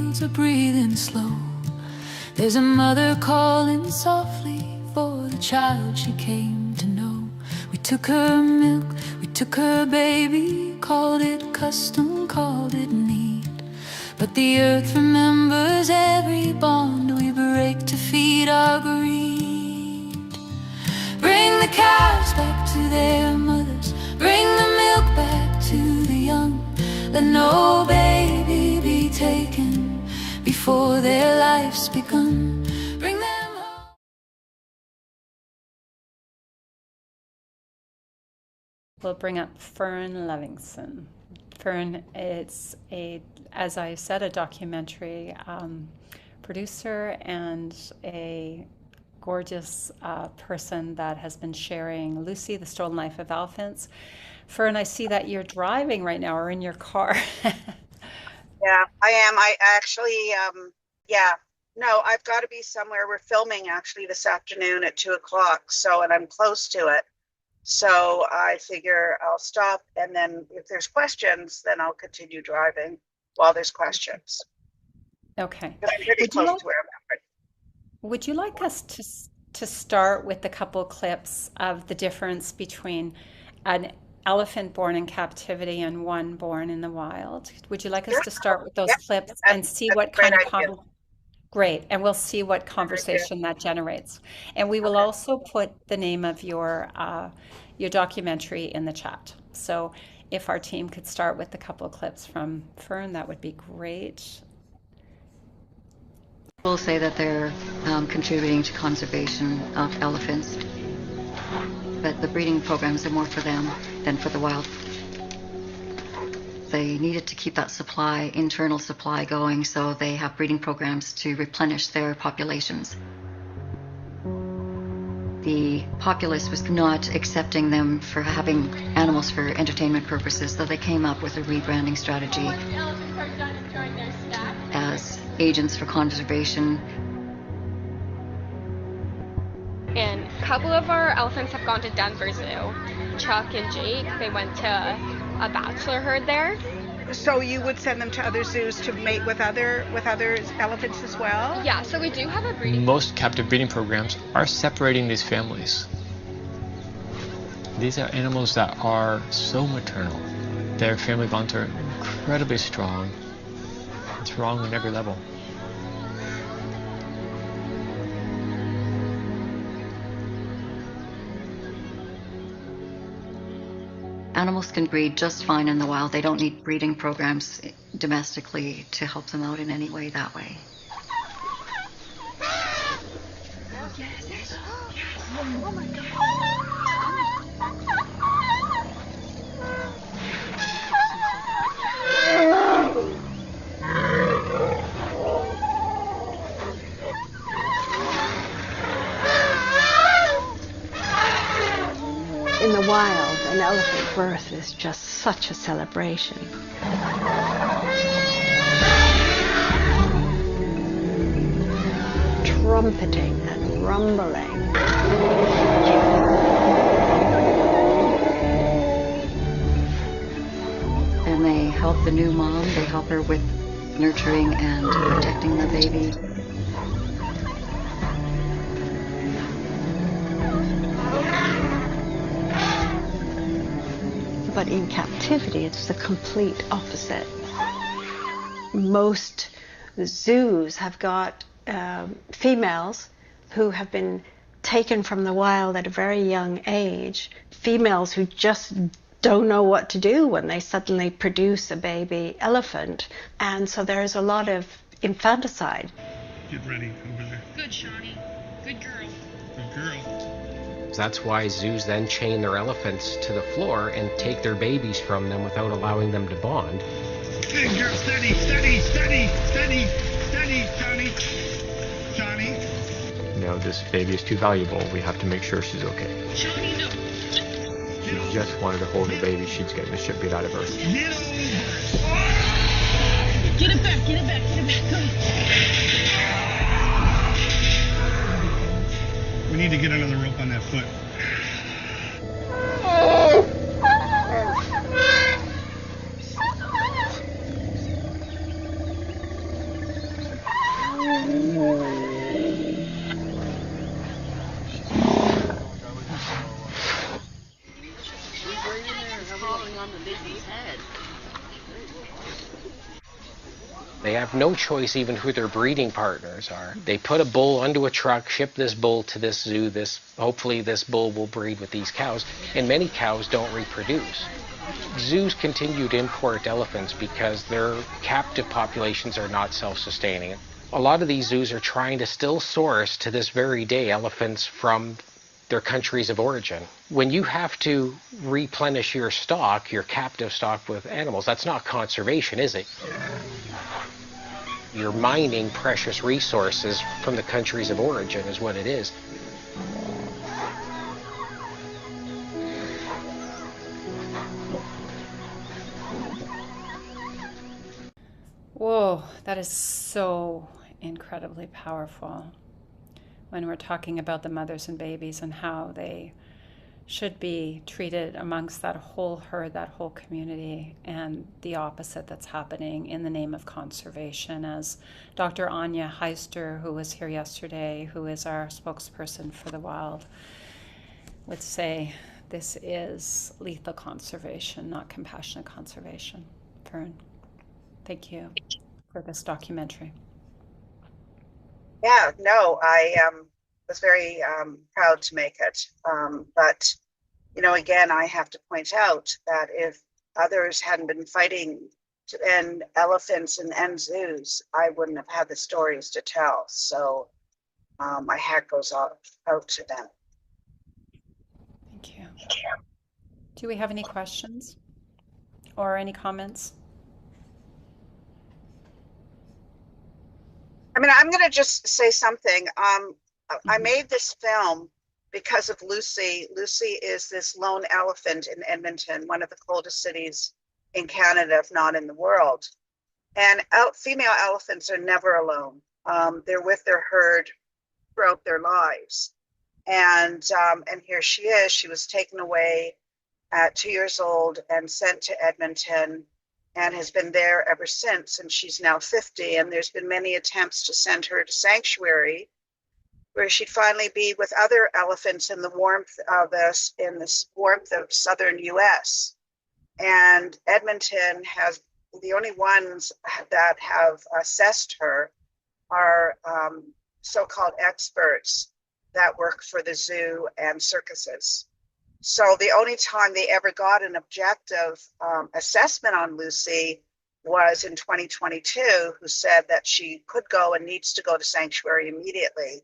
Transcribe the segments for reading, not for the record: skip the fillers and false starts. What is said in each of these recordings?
fields are breathing slow. There's a mother calling softly for the child she came to know. We took her milk, we took her baby, called it custom, called it need. But the earth remembers every bond we break to feed our greed. Bring the cows back to their mothers, bring the milk back to the young. Let no baby be taken before their life's begun. Bring them home. We'll bring up Fern Levitt. Fern, it's as I said, a documentary producer and a gorgeous person that has been sharing Lucy, the Stolen Life of Elephants. Fern, I see that you're driving right now or in your car. Yeah, I am. I actually, no, I've got to be somewhere. We're filming actually this afternoon at 2:00. So, and I'm close to it. So I figure I'll stop, and then if there's questions, then I'll continue driving while there's questions. Okay. But I'm pretty close to where I'm at. Would you like us to start with a couple clips of the difference between an elephant born in captivity and one born in the wild? Would you like us to start with those clips and see what kind of Great, and we'll see what conversation that generates. And we will also put the name of your documentary in the chat. So if our team could start with a couple of clips from Fern, that would be great. People say that they're contributing to conservation of elephants, but the breeding programs are more for them than for the wild. They needed to keep that supply, internal supply going, so they have breeding programs to replenish their populations. The populace was not accepting them for having animals for entertainment purposes, so they came up with a rebranding strategy as agents for conservation. And a couple of our elephants have gone to Denver Zoo. Chuck and Jake, they went to a bachelor herd there. So you would send them to other zoos to mate with other elephants as well? Yeah, so we do have a breeding. Most captive breeding programs are separating these families. These are animals that are so maternal. Their family bonds are incredibly strong. It's wrong on every level. Animals can breed just fine in the wild. They don't need breeding programs domestically to help them out in any way that way. Oh my God. In the wild, an elephant birth is just such a celebration. Trumpeting and rumbling. And they help the new mom. They help her with nurturing and protecting the baby. But in captivity, it's the complete opposite. Most zoos have got females who have been taken from the wild at a very young age, females who just don't know what to do when they suddenly produce a baby elephant. And so there's a lot of infanticide. Get ready over there. Good, Shawnee. Good girl. Good girl. That's why zoos then chain their elephants to the floor and take their babies from them without allowing them to bond. Good girl, steady, steady, steady, steady, steady, Johnny. Johnny. No, this baby is too valuable. We have to make sure she's okay. Shawnee, no. She just wanted to hold her baby. She's getting the shit beat out of her. Get over. Get it back, get it back, get it back. Go. We need to get another rope on that foot. have no choice even who their breeding partners are. They put a bull onto a truck, ship this bull to this zoo, hopefully this bull will breed with these cows, and many cows don't reproduce. Zoos continue to import elephants because their captive populations are not self-sustaining. A lot of these zoos are trying to still source to this very day elephants from their countries of origin. When you have to replenish your stock, your captive stock with animals, that's not conservation, is it? You're mining precious resources from the countries of origin is what it is. Whoa, that is so incredibly powerful when we're talking about the mothers and babies and how they should be treated amongst that whole herd, that whole community, and the opposite that's happening in the name of conservation. As Dr. Anya Heister, who was here yesterday, who is our spokesperson for the wild, would say, this is lethal conservation, not compassionate conservation. Fern, thank you for this documentary. Yeah, no, I was very proud to make it. But, again, I have to point out that if others hadn't been fighting to end elephants and end zoos, I wouldn't have had the stories to tell. So my hat goes out to them. Thank you. Do we have any questions or any comments? I mean, I'm going to just say something. I made this film because of Lucy. Lucy is this lone elephant in Edmonton, one of the coldest cities in Canada, if not in the world. And female elephants are never alone. They're with their herd throughout their lives. And here she is. She was taken away at 2 years old and sent to Edmonton, and has been there ever since, and she's now 50, and there's been many attempts to send her to Sanctuary, where she'd finally be with other elephants in the warmth of southern US. And Edmonton has, the only ones that have assessed her are so-called experts that work for the zoo and circuses. So the only time they ever got an objective assessment on Lucy was in 2022, who said that she could go and needs to go to Sanctuary immediately.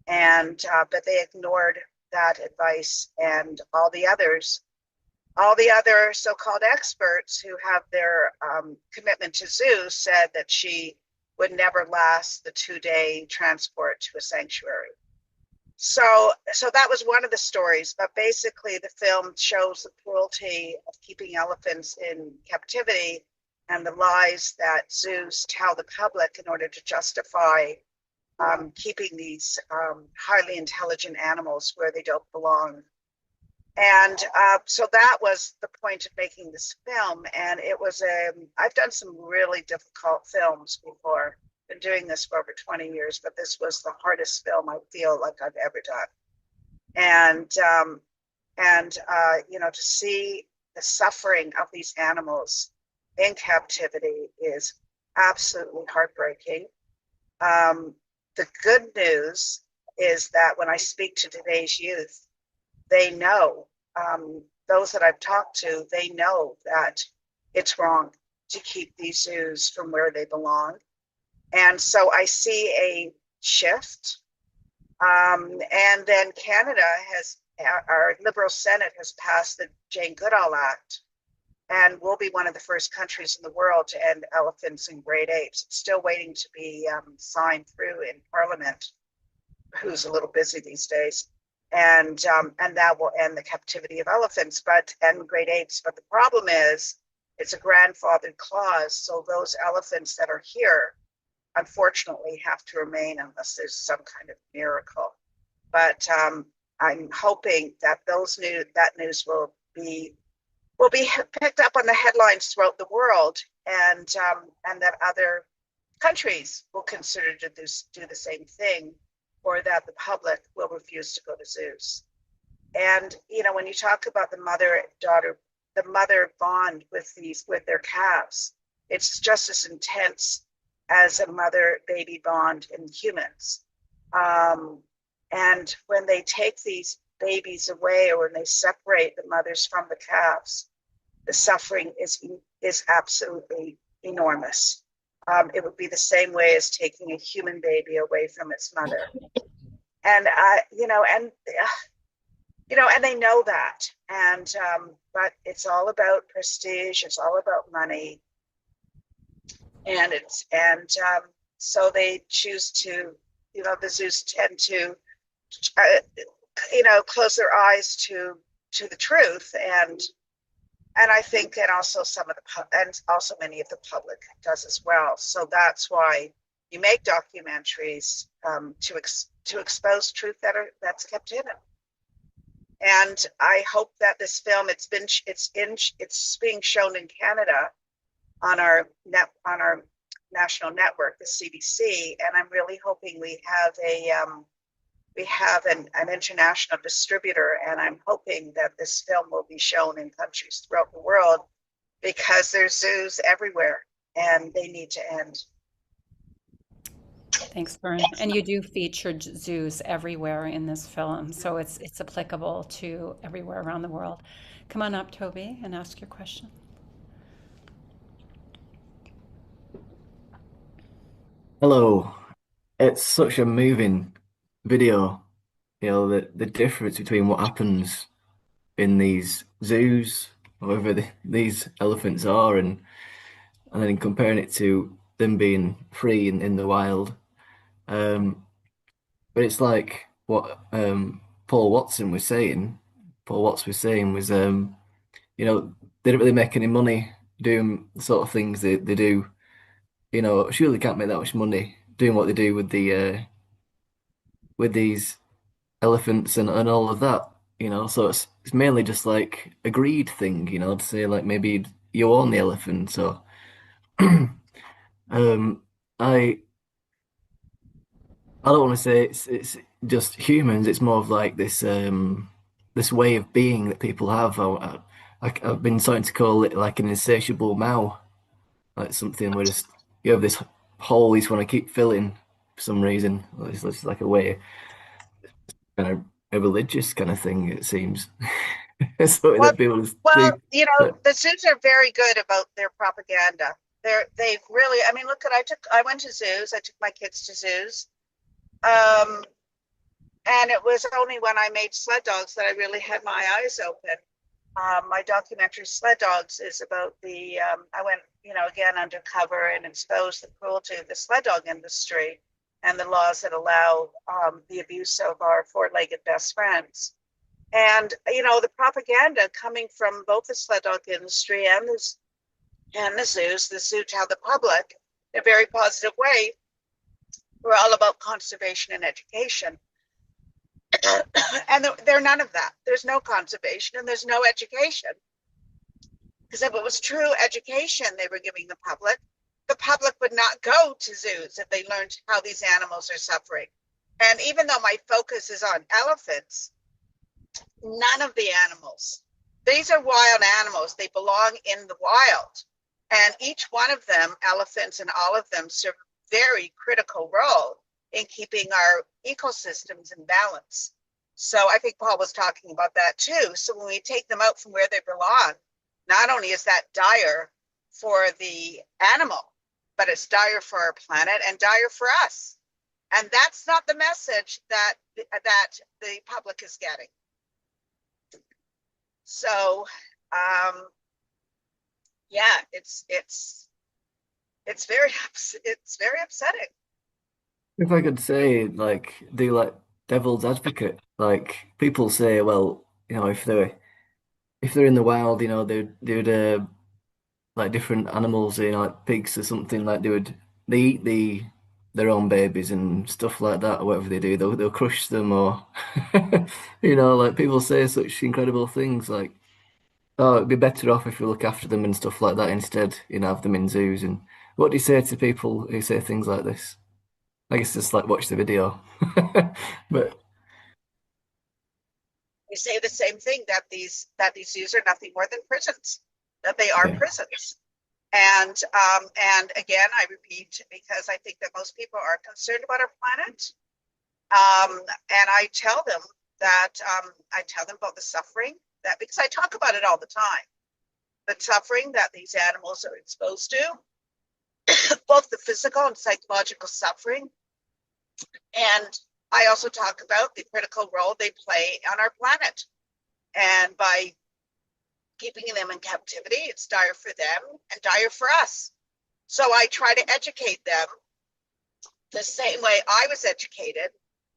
And but they ignored that advice, and all the other so-called experts who have their commitment to zoos said that she would never last the 2-day transport to a sanctuary. So that was one of the stories, but basically the film shows the cruelty of keeping elephants in captivity and the lies that zoos tell the public in order to justify keeping these highly intelligent animals where they don't belong. And so that was the point of making this film. And it was I've done some really difficult films before. Been doing this for over 20 years, but this was the hardest film I feel like I've ever done. And to see the suffering of these animals in captivity is absolutely heartbreaking. The good news is that when I speak to today's youth, they know, those that I've talked to, they know that it's wrong to keep these zoos from where they belong. And so I see a shift. And then Canada our Liberal Senate has passed the Jane Goodall Act, and we'll be one of the first countries in the world to end elephants and great apes. It's still waiting to be signed through in Parliament, who's a little busy these days. And that will end the captivity of elephants and great apes. But the problem is it's a grandfathered clause. So those elephants that are here, unfortunately, have to remain unless there's some kind of miracle. But I'm hoping that that news will be picked up on the headlines throughout the world, and that other countries will consider to do the same thing, or that the public will refuse to go to zoos. And when you talk about the mother bond with their calves, it's just as intense as a mother-baby bond in humans. And when they take these babies away, or when they separate the mothers from the calves, the suffering is absolutely enormous. It would be the same way as taking a human baby away from its mother. And and they know that. And but it's all about prestige. It's all about money. And so they choose to, the zoos tend to, close their eyes to the truth, and I think, and also many of the public does as well. So that's why you make documentaries, to expose truth that's kept hidden. And I hope that this film, it's being shown in Canada on our national network, the CBC, and I'm really hoping we have an international distributor, and I'm hoping that this film will be shown in countries throughout the world, because there's zoos everywhere and they need to end. Thanks, Fern. And you do feature zoos everywhere in this film, so it's applicable to everywhere around the world. Come on up, Toby, and ask your question. Hello. It's such a moving video. The difference between what happens in these zoos, however these elephants are, and then comparing it to them being free in the wild. But it's like what Paul Watts was saying was, they don't really make any money doing the sort of things they do. Surely can't make that much money doing what they do with these elephants and all of that. So it's mainly just like a greed thing, to say like maybe you own the elephant. So I don't want to say it's just humans. It's more of like this way of being that people have. I've been starting to call it like an insatiable Mao, like something where just you have this hole you just want to keep filling for some reason. It's like a way, kind of a religious kind of thing, it seems. Something that people do. The zoos are very good about their propaganda. They've really, I mean, I went to zoos. I took my kids to zoos. And it was only when I made Sled Dogs that I really had my eyes open. My documentary Sled Dogs is about I went, again, undercover and exposed the cruelty of the sled dog industry and the laws that allow the abuse of our four-legged best friends. And, the propaganda coming from both the sled dog industry and the zoos, the zoo tell the public in a very positive way, we're all about conservation and education. And they're none of that. There's no conservation and there's no education. Because if it was true education they were giving the public would not go to zoos if they learned how these animals are suffering. And even though my focus is on elephants, none of the animals, these are wild animals. They belong in the wild. And each one of them, elephants and all of them, serve a very critical role in keeping our ecosystems in balance. So I think Paul was talking about that too. So when we take them out from where they belong, not only is that dire for the animal, but it's dire for our planet and dire for us. And that's not the message that the public is getting. So, it's very upsetting. If I could say, like, do like devil's advocate, like people say, well, if they're in the wild, they would like different animals, like pigs or something, like they eat their own babies and stuff like that, or whatever they do, they'll crush them, or like people say such incredible things, like, oh, it'd be better off if we look after them and stuff like that instead, have them in zoos. And what do you say to people who say things like this? I guess just like watch the video. But We say the same thing, that these zoos are nothing more than prisons, that they are prisons. And again, I repeat, because I think that most people are concerned about our planet. And I tell them that I tell them about the suffering that, because I talk about it all the time, the suffering that these animals are exposed to, both the physical and psychological suffering. And I also talk about the critical role they play on our planet. And by keeping them in captivity, it's dire for them and dire for us. So I try to educate them the same way I was educated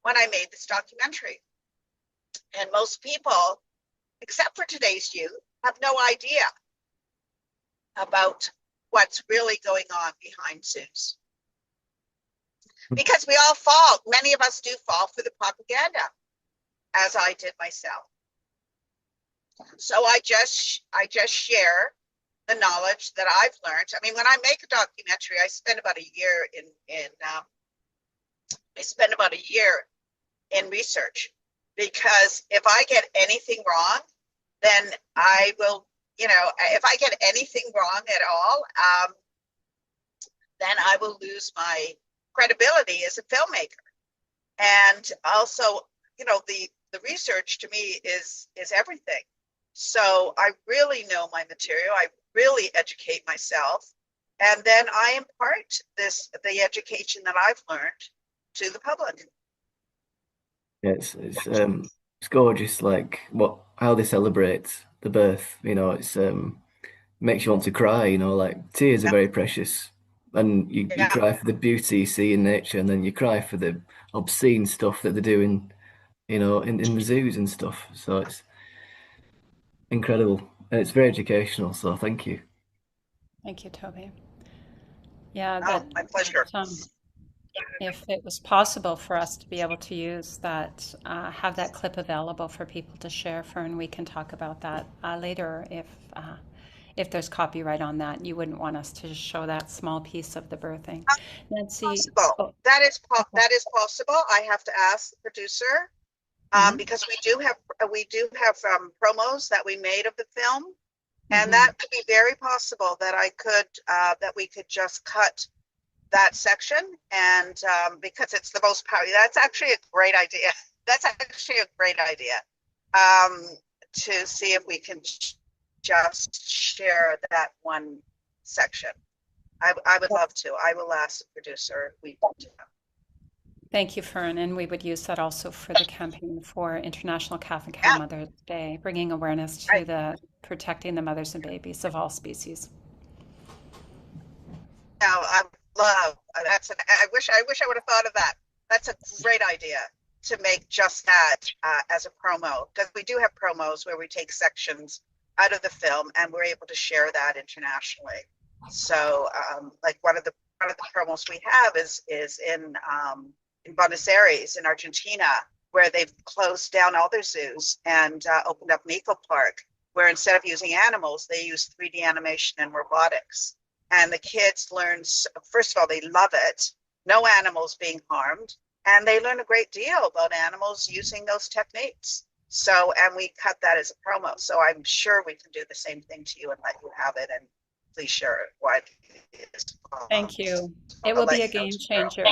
when I made this documentary. And most people, except for today's youth, have no idea about what's really going on behind zoos. Because we all fall, many of us do fall for the propaganda, as I did myself. So I just share the knowledge that I've learned. I mean, when I make a documentary, I spend about a year in research, because if I get anything wrong, then I will, if I get anything wrong at all, then I will lose my credibility as a filmmaker. And also, the research to me is everything. So I really know my material. I really educate myself, and then I impart the education that I've learned to the public. Yeah, it's gorgeous, like how they celebrate the birth. It's makes you want to cry. Like tears are very precious, and you cry for the beauty you see in nature, and then you cry for the obscene stuff that they're doing, in the zoos and stuff. So it's incredible, and it's very educational. So thank you. Thank you, Toby. Yeah, my pleasure. If it was possible for us to be able to use that, have that clip available for people to share, Fern, we can talk about that later if there's copyright on that. You wouldn't want us to just show that small piece of the birthing. Nancy, that is possible. I have to ask the producer, because we do have promos that we made of the film, and that could be very possible that that we could just cut that section, and because it's the most powerful. That's actually a great idea. To see if we can just share that one section. I would love to. I will ask the producer if we can do that. Thank you, Fern. And we would use that also for the campaign for International Calf and Cow Mother's Day, bringing awareness to the protecting the mothers and babies of all species. Now, I love I wish I would have thought of that. That's a great idea, to make just that as a promo, because we do have promos where we take sections out of the film and we're able to share that internationally. So like one of the promos we have is in Buenos Aires in Argentina, where they've closed down all their zoos and opened up Mico Park, where instead of using animals, they use 3D animation and robotics. And the kids learn, first of all, they love it, no animals being harmed, and they learn a great deal about animals using those techniques. So, and we cut that as a promo. So I'm sure we can do the same thing to you and let you have it, and please share it widely. Thank you. It will be a game changer.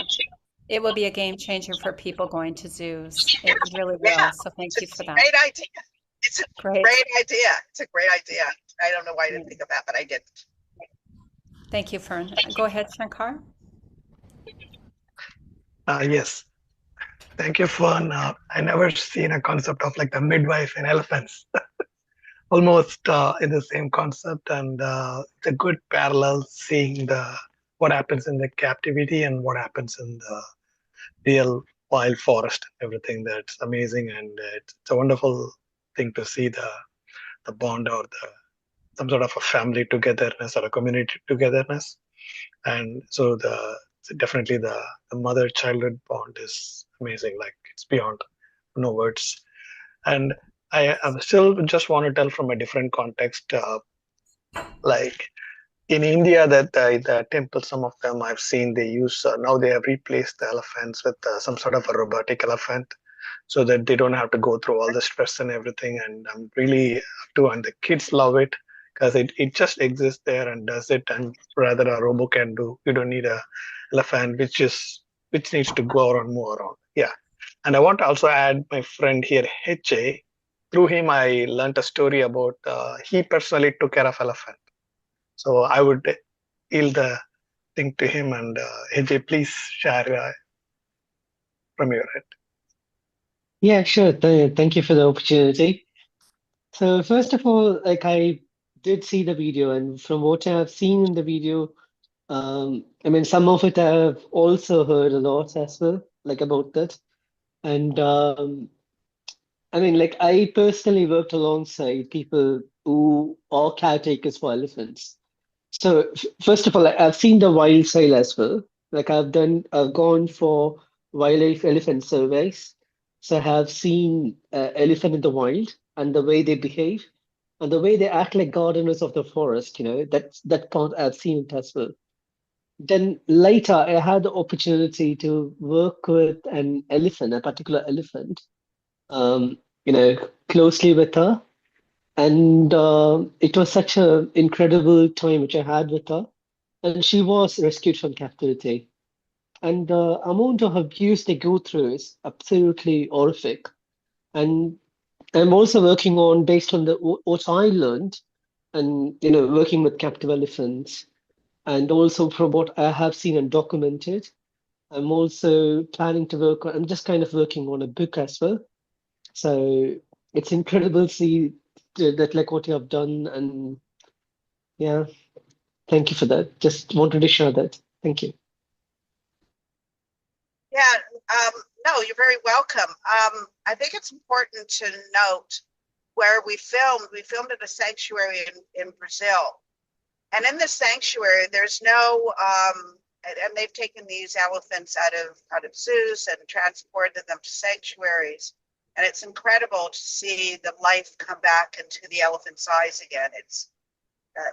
It will be a game changer for people going to zoos. It really will. So thank you for that. Great idea. It's a great idea. It's a great idea. I don't know why I didn't think of that, but I did. Thank you, Fern. Go ahead, Shankar. Yes. Thank you, Fern. I never seen a concept of like the midwife in elephants. Almost in the same concept, and it's a good parallel seeing what happens in the captivity and what happens in the real wild forest and everything. That's amazing, and it's a wonderful thing to see the bond or some sort of a family togetherness or a community togetherness. And so definitely the mother-childhood bond is amazing. Like it's beyond no words. And I still just want to tell from a different context, like in India, that the temples, some of them I've seen, they use, now they have replaced the elephants with some sort of a robotic elephant, so that they don't have to go through all the stress and everything. And I'm really and the kids love it, because it just exists there and does it, and rather a robo can do. You don't need a elephant which needs to go around, move around. Yeah. And I want to also add my friend here, HA. Through him, I learned a story about he personally took care of elephant. So I would yield the thing to him, and HA, please share from your end. Yeah, sure. Thank you for the opportunity. So first of all, like I did see the video, and from what I've seen in the video, I mean, some of it I've also heard a lot as well, like about that. And I mean, like I personally worked alongside people who are caretakers for elephants. So first of all, like, I've seen the wild side as well. Like I've gone for wildlife elephant surveys. So I have seen elephant in the wild and the way they behave and the way they act like gardeners of the forest. That part I've seen it as well. Then later, I had the opportunity to work with an elephant, a particular elephant, closely with her. And it was such an incredible time which I had with her. And she was rescued from captivity. And the amount of abuse they go through is absolutely horrific. And I'm also working on, based on what I learned, and working with captive elephants, and also from what I have seen and documented. I'm also planning to work on, I'm just kind of working on a book as well. So it's incredible to see that, like what you have done. And yeah, thank you for that. Just wanted to share that. Thank you. Yeah, no, you're very welcome. I think it's important to note where we filmed. We filmed at a sanctuary in Brazil. And in the sanctuary, there's no, and they've taken these elephants out of zoos and transported them to sanctuaries. And it's incredible to see the life come back into the elephant's eyes again.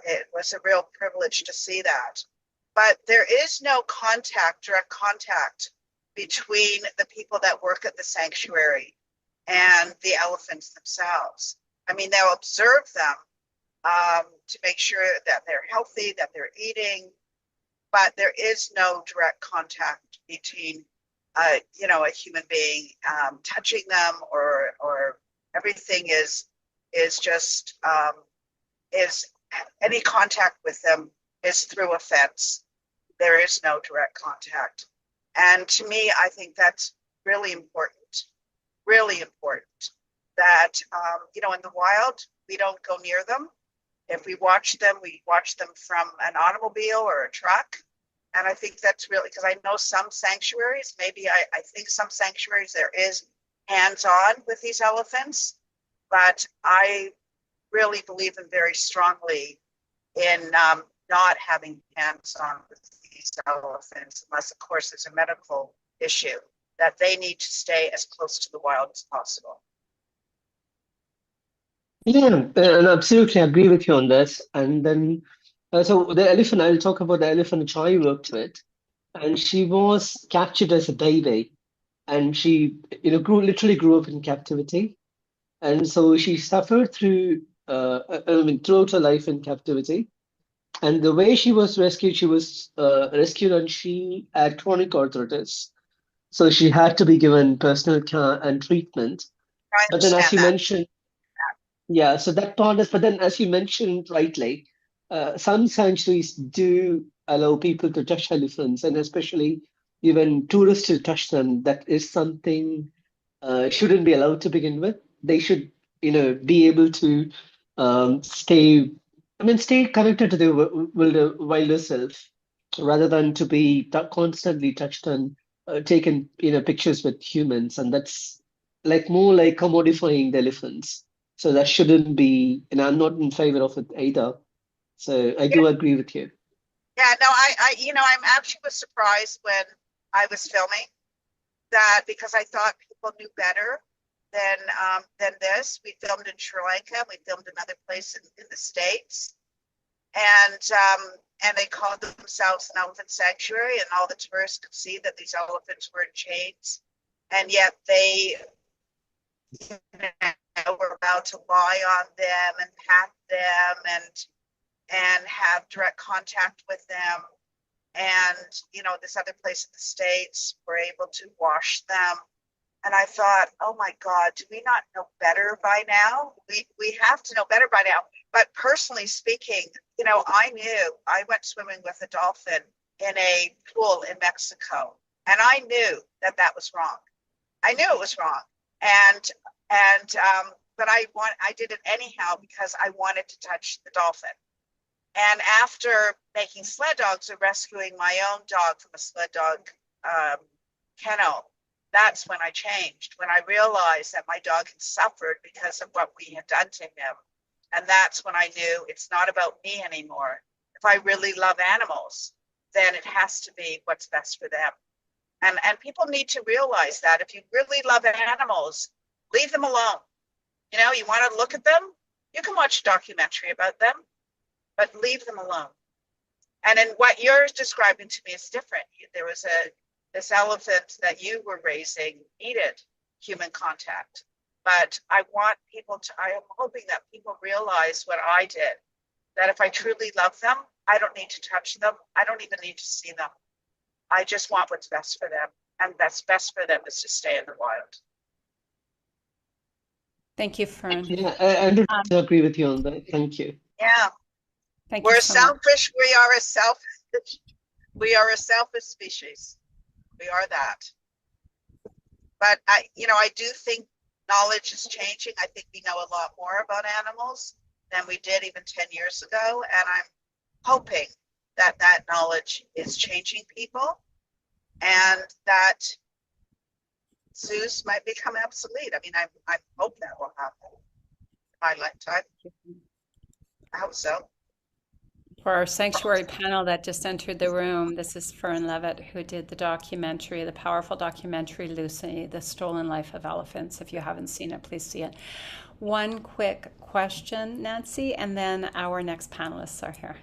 It was a real privilege to see that. But there is no direct contact between the people that work at the sanctuary and the elephants themselves. I mean, they'll observe them to make sure that they're healthy, that they're eating, but there is no direct contact between, a human being touching them, or everything is any contact with them is through a fence. There is no direct contact. And to me, I think that's really important that, in the wild, we don't go near them. If we watch them from an automobile or a truck. And I think that's really, because I know some sanctuaries, I think some sanctuaries there is hands-on with these elephants, but I really believe in very strongly in not having hands-on with these elephants, unless, of course, there's a medical issue, that they need to stay as close to the wild as possible. Yeah, and I absolutely agree with you on this. And then, so the elephant, I'll talk about the elephant which I worked with. And she was captured as a baby. And she, literally grew up in captivity. And so she suffered throughout her life in captivity. And the way she was rescued and she had chronic arthritis. So she had to be given personal care and treatment. But then, as you mentioned, yeah, so that part is, but then as you mentioned rightly, some sanctuaries do allow people to touch elephants, and especially even tourists to touch them. That is something shouldn't be allowed to begin with. They should, be able to stay connected to the wilder self, rather than to be constantly touched and taken, pictures with humans. And that's more like commodifying the elephants. So that shouldn't be, and I'm not in favor of it either. So I do agree with you. Yeah, no, I'm actually was surprised when I was filming that, because I thought people knew better than this. We filmed in Sri Lanka, we filmed another place in the States, and they called themselves an elephant sanctuary, and all the tourists could see that these elephants were in chains, and yet they were about to lie on them and pat them, and have direct contact with them. And, you know, this other place in the States, we're able to wash them. And I thought, oh my God, do we not know better by now? We have to know better by now. But personally speaking, you know, I went swimming with a dolphin in a pool in Mexico, and I knew that that was wrong. I knew it was wrong. But I did it anyhow because I wanted to touch the dolphin. And after making sled dogs and rescuing my own dog from a sled dog kennel, that's when I changed, when I realized that my dog had suffered because of what we had done to him. And that's when I knew it's not about me anymore. If I really love animals, then it has to be what's best for them. And people need to realize that if you really love animals, leave them alone. You know, you want to look at them, you can watch a documentary about them, but leave them alone. And then what you're describing to me is different. There was this elephant that you were raising needed human contact. But I am hoping that people realize what I did, that if I truly love them, I don't need to touch them. I don't even need to see them. I just want what's best for them. And that's best for them is to stay in the wild. Thank you, Fern. Yeah, I do agree with you on that. Thank you. Yeah. We're selfish. We are a selfish species. We are that. But I do think knowledge is changing. I think we know a lot more about animals than we did even 10 years ago. And I'm hoping that that knowledge is changing people and that zoos might become obsolete. I mean, I hope that will happen in my lifetime. I hope so. For our sanctuary panel that just entered the room, this is Fern Levitt, who did the documentary, the powerful documentary, Lucy, The Stolen Life of Elephants. If you haven't seen it, please see it. One quick question, Nancy, and then our next panelists are here.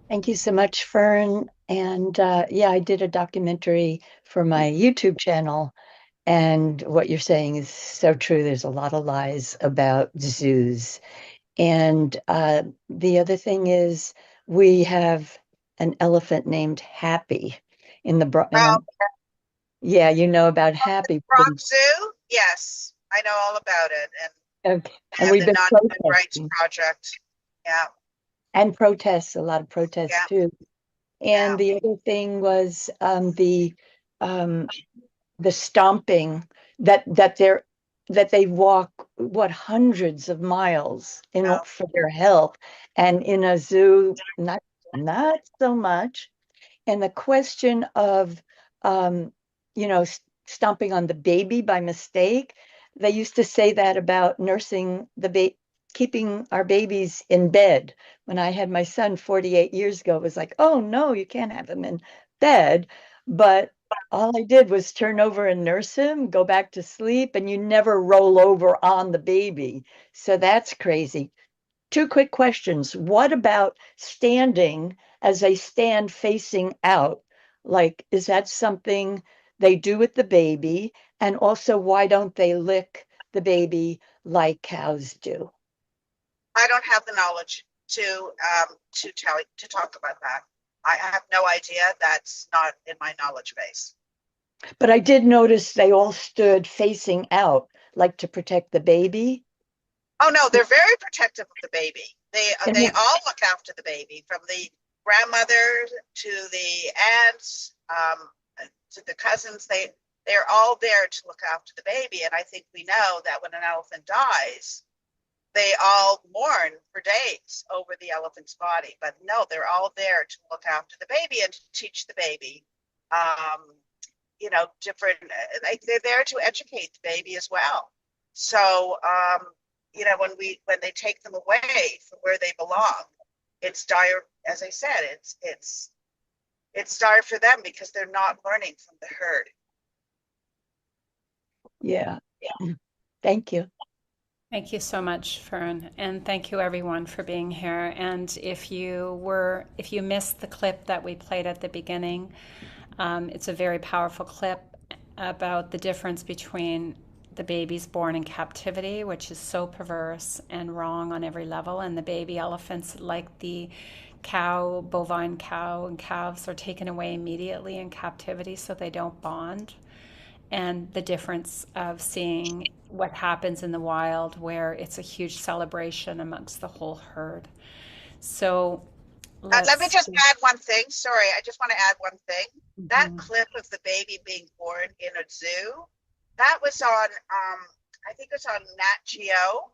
Thank you so much, Fern. And yeah, I did a documentary for my YouTube channel. And what you're saying is so true. There's a lot of lies about zoos. And the other thing is we have an elephant named Happy in the yeah, you know about Happy. Bronx Zoo? Yes, I know all about it. And, okay. And we've been non-human rights project. Yeah. And protests, a lot of protests too. And the other thing was the stomping that they walk hundreds of miles for their health, and in a zoo not so much. And the question of stomping on the baby by mistake, they used to say that about nursing the keeping our babies in bed. When I had my son 48 years ago, it was like, oh no, you can't have him in bed. But all I did was turn over and nurse him, go back to sleep, and you never roll over on the baby. So that's crazy. Two quick questions. What about standing as they stand facing out? Like, is that something they do with the baby? And also, why don't they lick the baby like cows do? I don't have the knowledge to talk about that. I have no idea. That's not in my knowledge base. But I did notice they all stood facing out, like to protect the baby. Oh no, they're very protective of the baby. They all look after the baby, from the grandmother to the aunts, to the cousins. They're all there to look after the baby. And I think we know that when an elephant dies, they all mourn for days over the elephant's body. But no, they're all there to look after the baby and to teach the baby, they're there to educate the baby as well. So, when they take them away from where they belong, it's dire. As I said, it's dire for them because they're not learning from the herd. Yeah. Thank you. Thank you so much, Fern, and thank you everyone for being here. And if you missed the clip that we played at the beginning, it's a very powerful clip about the difference between the babies born in captivity, which is so perverse and wrong on every level. And the baby elephants, like the cow, bovine cow and calves, are taken away immediately in captivity so they don't bond. And the difference of seeing what happens in the wild, where it's a huge celebration amongst the whole herd. So let me just add one thing. Sorry, I just want to add one thing. That clip of the baby being born in a zoo, that was on, I think it was on Nat Geo,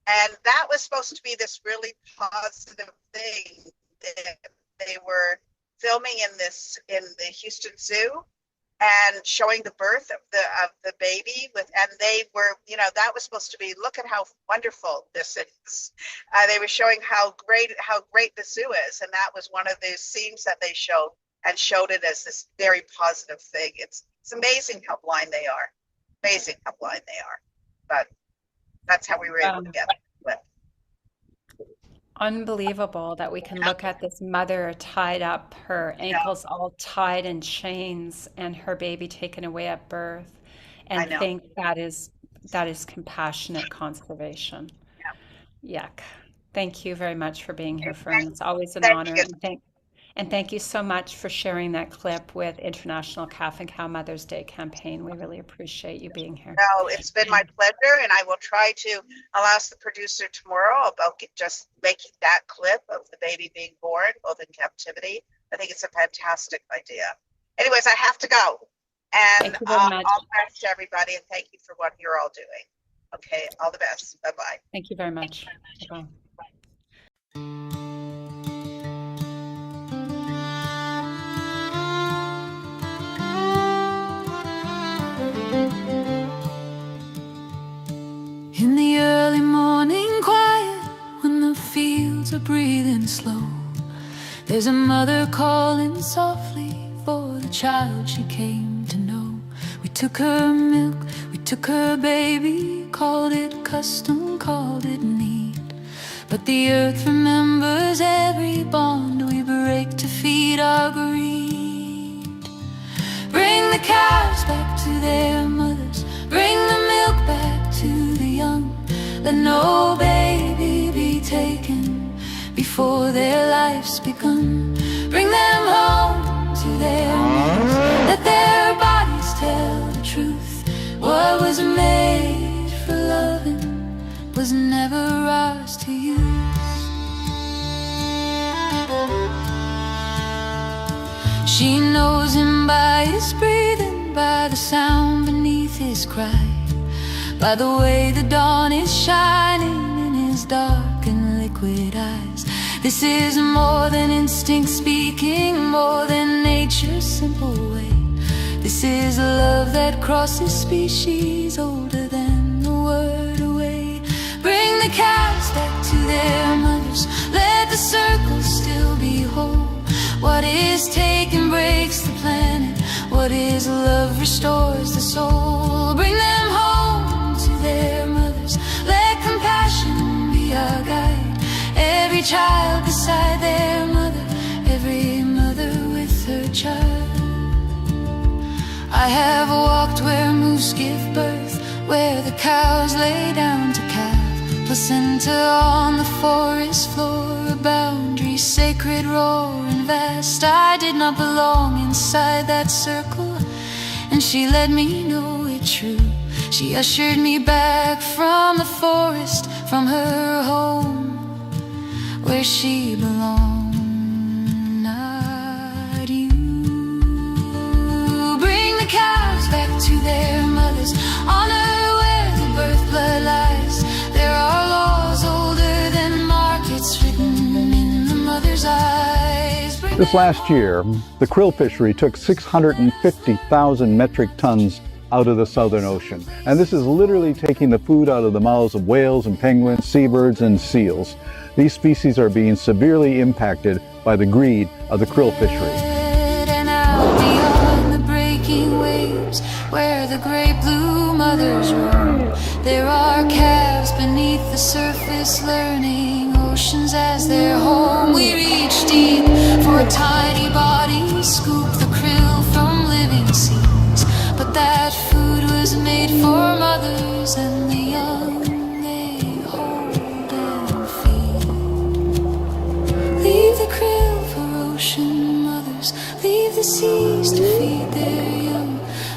and that was supposed to be this really positive thing that they were filming in the Houston Zoo and showing the birth of the baby and they were, that was supposed to be, look at how wonderful this is. They were showing how great the zoo is, and that was one of the scenes that they showed it as this very positive thing. It's amazing how blind they are. Amazing how blind they are. But that's how we were able to get it. Unbelievable that we can look at this mother tied up, her ankles all tied in chains, and her baby taken away at birth, and think that is compassionate conservation. Yuck. Thank you very much for being here, Fern. It's always an honor. And thank you so much for sharing that clip with International Calf and Cow Mother's Day campaign. We really appreciate you being here. No, it's been my pleasure, and I will try to, I'll ask the producer tomorrow about just making that clip of the baby being born, both in captivity. I think it's a fantastic idea. Anyways, I have to go. And all the best to everybody, and thank you for what you're all doing. Okay, all the best. Bye-bye. Thank you very much. Bye-bye. In the early morning quiet, when the fields are breathing slow, there's a mother calling softly for the child she came to know. We took her milk, we took her baby, called it custom, called it need. But the earth remembers every bond we break to feed our greed. Bring the cows back to their mothers, bring the milk back to the young. Let no baby be taken before their life's begun. Bring them home to their mothers, let their bodies tell the truth. What was made for loving was never ours to use. She knows him by his breathing, by the sound beneath his cry, by the way the dawn is shining in his dark and liquid eyes. This is more than instinct speaking, more than nature's simple way. This is a love that crosses species, older than the word away. Bring the cows back to their mothers, let the circle still be whole. What is taken breaks the planet, what is love restores the soul. Bring them home to their mothers, let compassion be our guide. Every child beside their mother, every mother with her child. I have walked where moose give birth, where the cows lay down to calve. Placenta on the forest floor, a boundary sacred, raw and vast. I did not belong inside that circle, and she let me know it true. She ushered me back from the forest, from her home, where she belonged, not you. Bring the cows back to their mothers, honor where the birth blood lies. There are laws older than markets, written in the mother's eyes. This last year, the krill fishery took 650,000 metric tons out of the Southern Ocean. And this is literally taking the food out of the mouths of whales and penguins, seabirds and seals. These species are being severely impacted by the greed of the krill fishery. And out beyond the breaking waves, where the great blue mothers roam, there are calves beneath the surface, learning oceans as their home. We reach deep for tiny bodies, scoop the krill from living seas. But that food was made for mothers.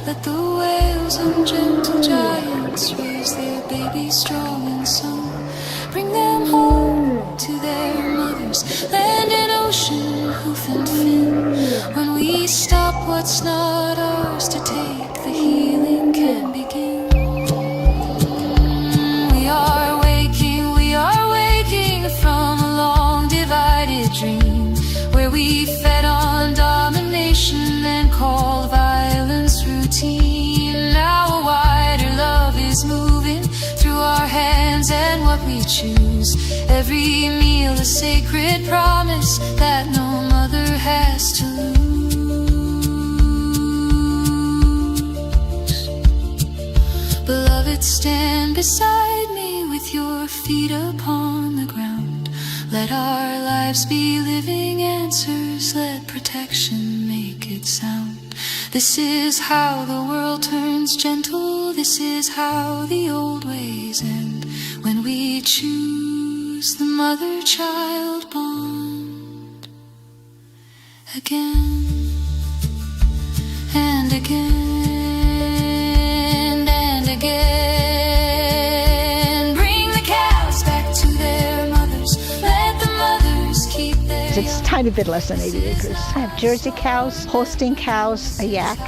Let the whales and gentle giants raise their babies strong and sound. Bring them home to their mothers, land and ocean, hoof and fin. When we stop what's not ours to take, the healing can begin. We are waking from a long divided dream, where we fed on domination and called violence routine. Now a wider love is moving through our hands and what we choose. Every meal a sacred promise that no mother has to lose. Beloved, stand beside me with your feet upon the ground. Let our lives be living answers, let protection make it sound. This is how the world turns gentle, this is how the old ways end. When we choose the mother-child bond again and again and again. Bring the cows back to their mothers, let the mothers keep their... It's a tiny bit less than 80 acres. I have Jersey cows, Holstein cows, a yak.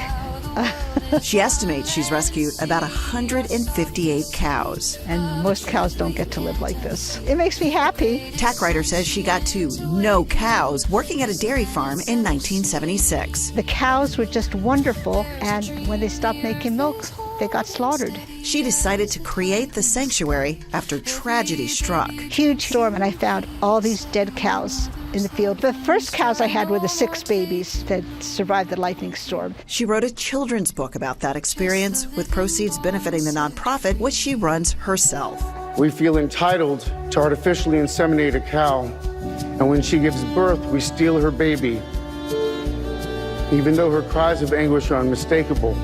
She estimates she's rescued about 158 cows. And most cows don't get to live like this. It makes me happy. Tack Ryder says she got to know cows working at a dairy farm in 1976. The cows were just wonderful, and when they stopped making milk, they got slaughtered. She decided to create the sanctuary after tragedy struck. Huge storm, and I found all these dead cows in the field. The first cows I had were the 6 babies that survived the lightning storm. She wrote a children's book about that experience, with proceeds benefiting the nonprofit, which she runs herself. We feel entitled to artificially inseminate a cow, and when she gives birth, we steal her baby, even though her cries of anguish are unmistakable.